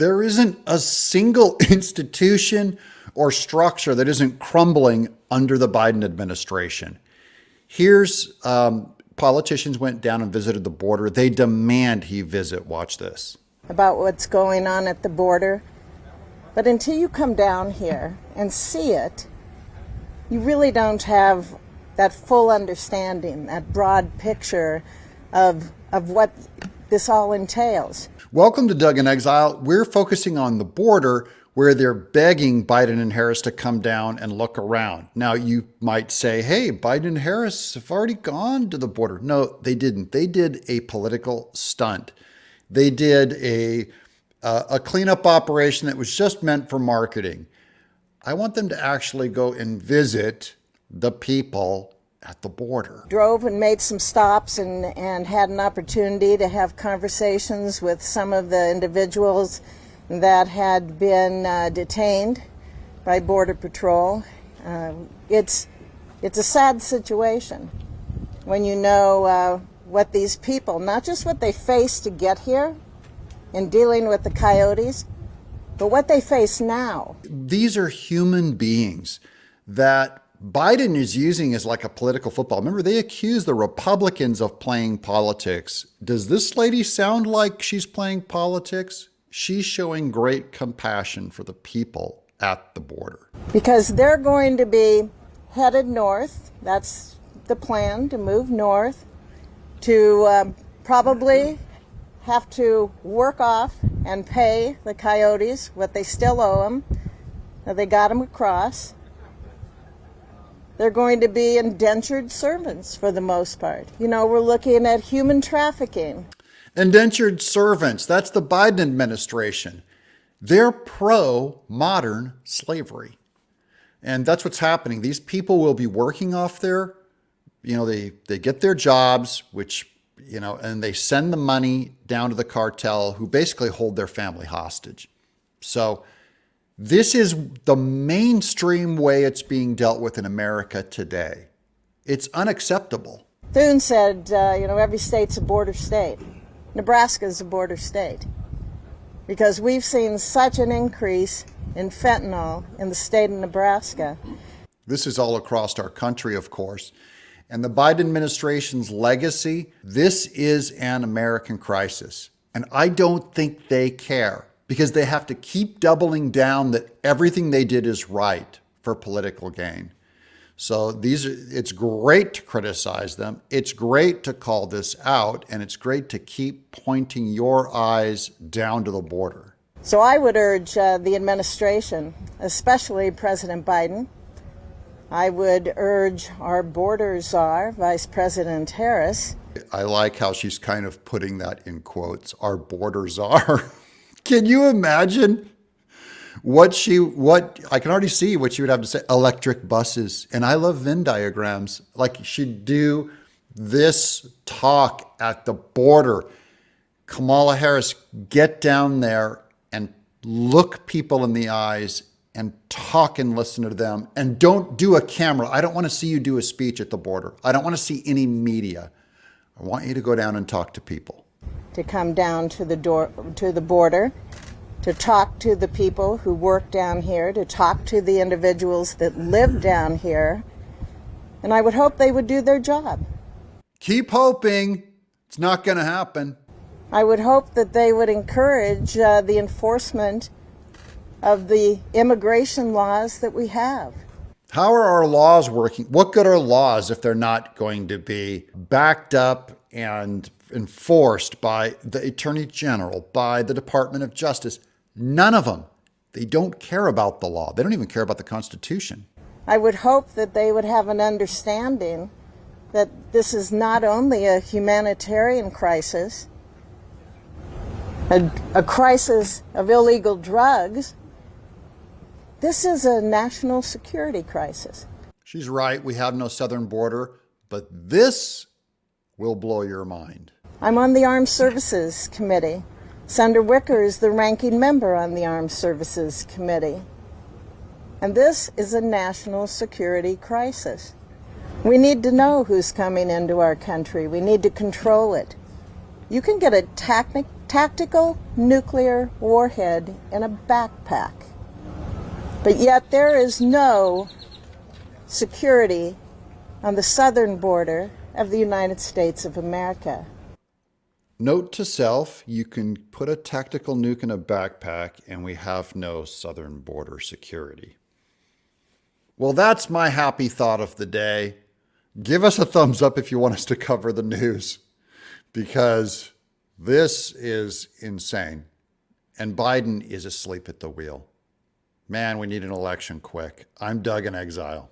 There isn't a single institution or structure that isn't crumbling under the Biden administration. Here's politicians went down and visited the border. They demand he visit. Watch this. About what's going on at the border. But until you come down here and see it, you really don't have that full understanding, that broad picture of what this all entails. Welcome to Doug in Exile. We're focusing on the border where they're begging Biden and Harris to come down and look around. Now, you might say, hey, Biden and Harris have already gone to the border. No, they didn't. They did a political stunt. They did a cleanup operation that was just meant for marketing. I want them to actually go and visit the people at the border. Drove and made some stops and had an opportunity to have conversations with some of the individuals that had been detained by Border Patrol. It's a sad situation when you know what these people, not just what they faced to get here in dealing with the coyotes, but what they face now. These are human beings that Biden is using as like a political football. Remember, they accuse the Republicans of playing politics. Does this lady sound like she's playing politics? She's showing great compassion for the people at the border. Because they're going to be headed north. That's the plan, to move north, to probably have to work off and pay the coyotes what they still owe them. They got them across. They're going to be indentured servants for the most part. You know, we're looking at human trafficking. Indentured servants, that's the Biden administration. They're pro-modern slavery. And that's what's happening. These people will be working off their, they get their jobs, which, and they send the money down to the cartel who basically hold their family hostage. So this is the mainstream way it's being dealt with in America today. It's unacceptable. Thune said, every state's a border state. Nebraska's a border state because we've seen such an increase in fentanyl in the state of Nebraska. This is all across our country, of course. And the Biden administration's legacy, this is an American crisis. And I don't think they care, because they have to keep doubling down that everything they did is right for political gain. So it's great to criticize them. It's great to call this out, and it's great to keep pointing your eyes down to the border. So I would urge the administration, especially President Biden, I would urge our border czar, Vice President Harris. I like how she's kind of putting that in quotes, our border czar. Can you imagine what I can already see what she would have to say? Electric buses. And I love Venn diagrams. Like, she'd do this talk at the border. Kamala Harris, get down there and look people in the eyes and talk and listen to them. And don't do a camera. I don't want to see you do a speech at the border. I don't want to see any media. I want you to go down and talk to people. To come down to the border, to talk to the people who work down here, to talk to the individuals that live down here, and I would hope they would do their job. Keep hoping. It's not going to happen. I would hope that they would encourage the enforcement of the immigration laws that we have. How are our laws working? What good are laws if they're not going to be backed up and enforced by the Attorney General, by the Department of Justice? None of them. They don't care about the law. They don't even care about the Constitution. I would hope that they would have an understanding that this is not only a humanitarian crisis, a crisis of illegal drugs. This is a national security crisis. She's right. We have no southern border, but this will blow your mind. I'm on the Armed Services Committee. Senator Wicker is the ranking member on the Armed Services Committee. And this is a national security crisis. We need to know who's coming into our country. We need to control it. You can get a tactical nuclear warhead in a backpack. But yet there is no security on the southern border of the United States of America. Note to self, you can put a tactical nuke in a backpack and we have no southern border security. Well, that's my happy thought of the day. Give us a thumbs up if you want us to cover the news, because this is insane. And Biden is asleep at the wheel. Man, we need an election quick. I'm Doug in Exile.